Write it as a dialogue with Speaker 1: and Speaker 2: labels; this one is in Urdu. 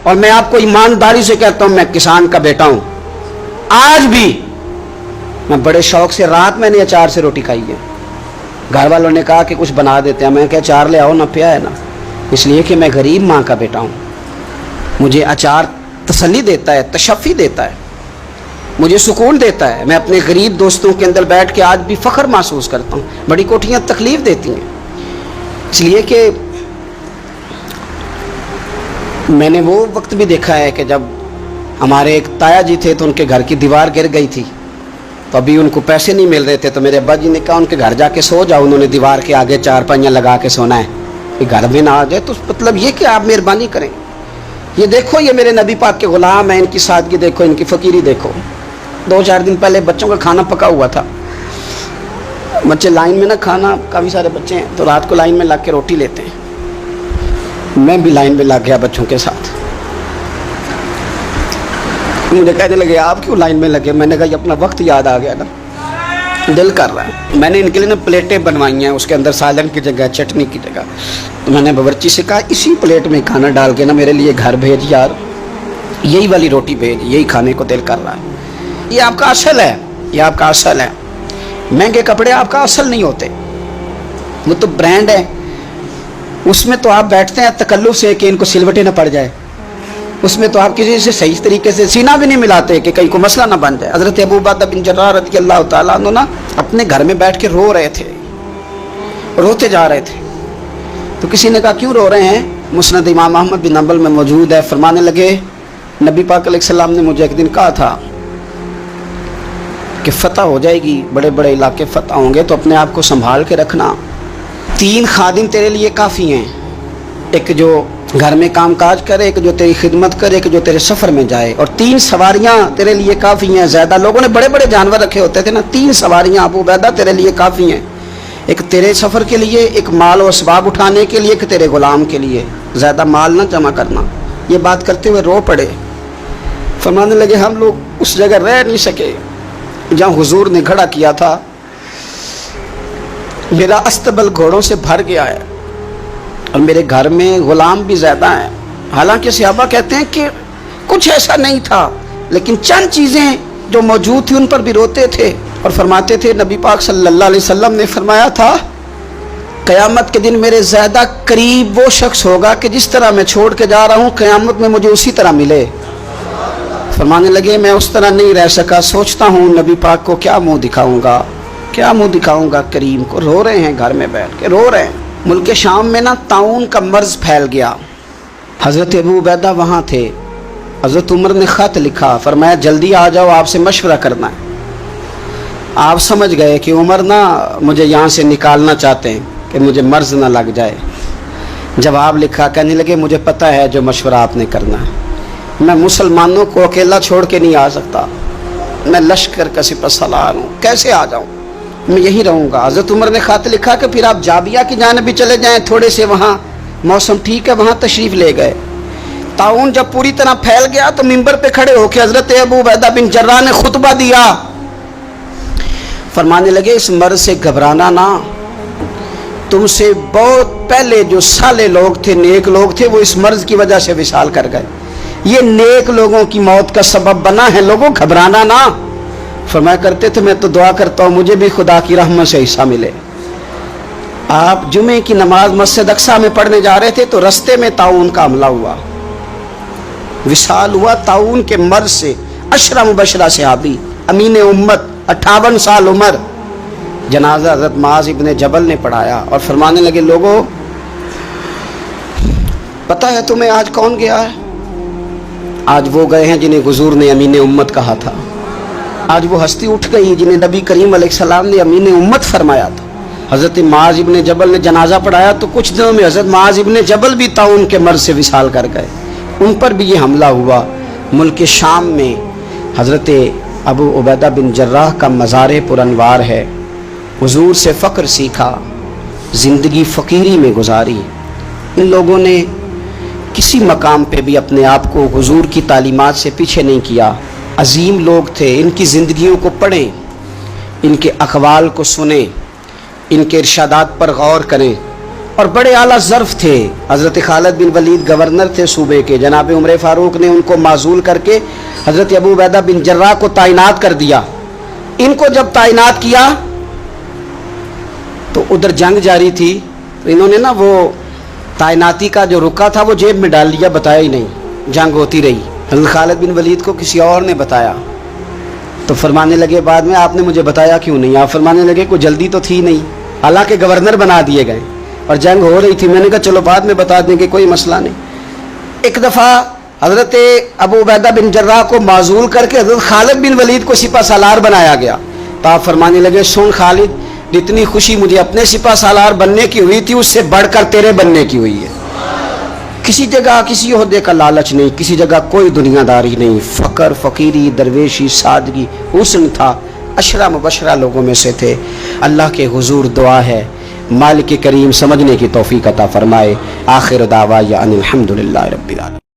Speaker 1: اور میں آپ کو ایمانداری سے کہتا ہوں میں کسان کا بیٹا ہوں. آج بھی میں بڑے شوق سے رات میں نے اچار سے روٹی کھائی ہے. گھر والوں نے کہا کہ کچھ بنا دیتے ہیں, میں کہا اچار لے آؤ نا, پیا ہے نا. اس لیے کہ میں غریب ماں کا بیٹا ہوں. مجھے اچار تسلی دیتا ہے, تشفی دیتا ہے, مجھے سکون دیتا ہے. میں اپنے غریب دوستوں کے اندر بیٹھ کے آج بھی فخر محسوس کرتا ہوں. بڑی کوٹھیاں تکلیف دیتی ہیں, اس لیے کہ میں نے وہ وقت بھی دیکھا ہے کہ جب ہمارے ایک تایا جی تھے تو ان کے گھر کی دیوار گر گئی تھی, تو ابھی ان کو پیسے نہیں مل رہے تھے, تو میرے ابا جی نے کہا ان کے گھر جا کے سو جاؤ. انہوں نے دیوار کے آگے چارپائیاں لگا کے سونا ہے کہ گھر میں نہ آ جائے. تو مطلب یہ کہ آپ مہربانی کریں. یہ دیکھو یہ میرے نبی پاک کے غلام ہیں, ان کی سادگی دیکھو, ان کی فقیری دیکھو. 2-4 دن پہلے بچوں کا کھانا پکا ہوا تھا, بچے لائن میں نا کھانا, کافی سارے بچے ہیں تو رات کو لائن میں لگ کے روٹی لیتے ہیں. میں بھی لائن میں لگ گیا بچوں کے ساتھ. مجھے کہنے لگے آپ کیوں لائن میں لگے؟ میں نے کہا یہ اپنا وقت یاد آ گیا نا, دل کر رہا ہے. میں نے ان کے لیے نا پلیٹیں بنوائی ہیں, اس کے اندر سالن کی جگہ چٹنی کی جگہ. تو میں نے باورچی سے کہا اسی پلیٹ میں کھانا ڈال کے نا میرے لیے گھر بھیج یار, یہی والی روٹی بھیج, یہی کھانے کو دل کر رہا ہے. یہ آپ کا اصل ہے, یہ آپ کا اصل ہے. مہنگے کپڑے آپ کا اصل نہیں ہوتے, وہ تو برانڈ ہے. اس میں تو آپ بیٹھتے ہیں تکلف سے کہ ان کو سلوٹیں نہ پڑ جائے. اس میں تو آپ کسی سے صحیح طریقے سے سینہ بھی نہیں ملاتے کہ کہیں کو مسئلہ نہ بن جائے. حضرت ابو عبیدہ بن جراح رضی اللہ تعالیٰ عنہ نا اپنے گھر میں بیٹھ کے رو رہے تھے, روتے جا رہے تھے. تو کسی نے کہا کیوں رو رہے ہیں؟ مسند امام احمد بن حنبل میں موجود ہے. فرمانے لگے نبی پاک علیہ السلام نے مجھے ایک دن کہا تھا کہ فتح ہو جائے گی, بڑے بڑے علاقے فتح ہوں گے, تو اپنے آپ کو سنبھال کے رکھنا. 3 خادم تیرے لیے کافی ہیں, ایک جو گھر میں کام کاج کرے, ایک جو تیری خدمت کرے, ایک جو تیرے سفر میں جائے, اور 3 سواریاں تیرے لیے کافی ہیں. زیادہ لوگوں نے بڑے بڑے جانور رکھے ہوتے تھے نا, 3 سواریاں ابو عبیدہ تیرے لیے کافی ہیں. ایک تیرے سفر کے لیے, ایک مال و اسباب اٹھانے کے لیے, ایک تیرے غلام کے لیے. زیادہ مال نہ جمع کرنا. یہ بات کرتے ہوئے رو پڑے. فرمانے لگے ہم لوگ اس جگہ رہ نہیں سکے جہاں حضور نے کھڑا کیا تھا. میرا استبل گھوڑوں سے بھر گیا ہے اور میرے گھر میں غلام بھی زیادہ ہیں. حالانکہ صحابہ کہتے ہیں کہ کچھ ایسا نہیں تھا, لیکن چند چیزیں جو موجود تھی ان پر بھی روتے تھے. اور فرماتے تھے نبی پاک صلی اللہ علیہ وسلم نے فرمایا تھا قیامت کے دن میرے زیادہ قریب وہ شخص ہوگا کہ جس طرح میں چھوڑ کے جا رہا ہوں قیامت میں مجھے اسی طرح ملے. فرمانے لگے میں اس طرح نہیں رہ سکا, سوچتا ہوں نبی پاک کو کیا منہ دکھاؤں گا, کیا منہ دکھاؤں گا کریم کو. رو رہے ہیں گھر میں بیٹھ کے, رو رہے ہیں. ملک شام میں نا طاعون کا مرض پھیل گیا. حضرت ابو عبیدہ وہاں تھے. حضرت عمر نے خط لکھا, فرمایا جلدی آ جاؤ, آپ سے مشورہ کرنا ہے. آپ سمجھ گئے کہ عمر نا مجھے یہاں سے نکالنا چاہتے ہیں کہ مجھے مرض نہ لگ جائے. جواب لکھا, کہنے لگے مجھے پتہ ہے جو مشورہ آپ نے کرنا ہے, میں مسلمانوں کو اکیلا چھوڑ کے نہیں آ سکتا, میں لشکر کا سپہ سالار ہوں, کیسے آ جاؤں, میں یہی رہوں گا. حضرت عمر نے خط لکھا کہ پھر آپ جابیہ کی جانب بھی چلے جائیں, تھوڑے سے وہاں موسم ٹھیک ہے, وہاں تشریف لے گئے. طاعون جب پوری طرح پھیل گیا تو منبر پہ کھڑے ہو کے حضرت ابو عبیدہ بن جراح نے خطبہ دیا. فرمانے لگے اس مرض سے گھبرانا نہ, تم سے بہت پہلے جو صالح لوگ تھے, نیک لوگ تھے, وہ اس مرض کی وجہ سے وصال کر گئے. یہ نیک لوگوں کی موت کا سبب بنا ہے, لوگوں گھبرانا نہ. فرمایا کرتے تھے میں تو دعا کرتا ہوں مجھے بھی خدا کی رحمت سے حصہ ملے. آپ جمعے کی نماز مسجد اقصیٰ میں پڑھنے جا رہے تھے تو رستے میں طاعون کا حملہ ہوا, وصال ہوا طاعون کے مرض سے. عشرہ مبشرہ صحابی, امین امت, 58 سال عمر. جنازہ حضرت معاذ ابن جبل نے پڑھایا اور فرمانے لگے لوگوں پتہ ہے تمہیں آج کون گیا ہے؟ آج وہ گئے ہیں جنہیں حضور نے امین امت کہا تھا. آج وہ ہستی اٹھ گئی جنہیں نبی کریم علیہ السلام نے امین امت فرمایا تھا. حضرت معاذ ابن جبل نے جنازہ پڑھایا تو کچھ دنوں میں حضرت معاذ ابن جبل بھی طاعون کے مرض سے وصال کر گئے, ان پر بھی یہ حملہ ہوا. ملک شام میں حضرت ابو عبیدہ بن جراح کا مزار پر انوار ہے. حضور سے فقر سیکھا, زندگی فقیری میں گزاری. ان لوگوں نے کسی مقام پہ بھی اپنے آپ کو حضور کی تعلیمات سے پیچھے نہیں کیا. عظیم لوگ تھے, ان کی زندگیوں کو پڑھیں, ان کے اقوال کو سنیں, ان کے ارشادات پر غور کریں. اور بڑے اعلیٰ ظرف تھے. حضرت خالد بن ولید گورنر تھے صوبے کے. جناب عمر فاروق نے ان کو معزول کر کے حضرت ابو عبیدہ بن جراح کو تعینات کر دیا. ان کو جب تعینات کیا تو ادھر جنگ جاری تھی. انہوں نے نا وہ تعیناتی کا جو رکا تھا وہ جیب میں ڈال لیا, بتایا ہی نہیں. جنگ ہوتی رہی. حضرت خالد بن ولید کو کسی اور نے بتایا تو فرمانے لگے بعد میں آپ نے مجھے بتایا کیوں نہیں. آپ فرمانے لگے کوئی جلدی تو تھی نہیں, حالانکہ گورنر بنا دیے گئے اور جنگ ہو رہی تھی. میں نے کہا چلو بعد میں بتا دیں گے, کوئی مسئلہ نہیں. ایک دفعہ حضرت ابو عبیدہ بن جراح کو معزول کر کے حضرت خالد بن ولید کو سپہ سالار بنایا گیا. تو آپ فرمانے لگے سن خالد, جتنی خوشی مجھے اپنے سپہ سالار بننے کی ہوئی تھی اس سے بڑھ کر تیرے بننے کی ہوئی ہے. کسی جگہ کسی عہدے کا لالچ نہیں, کسی جگہ کوئی دنیا داری نہیں. فقر, فقیری, درویشی, سادگی, حسن تھا. عشرہ مبشرہ لوگوں میں سے تھے. اللہ کے حضور دعا ہے مالک کریم سمجھنے کی توفیق عطا فرمائے. آخر دعوانا ان الحمدللہ رب العالمین.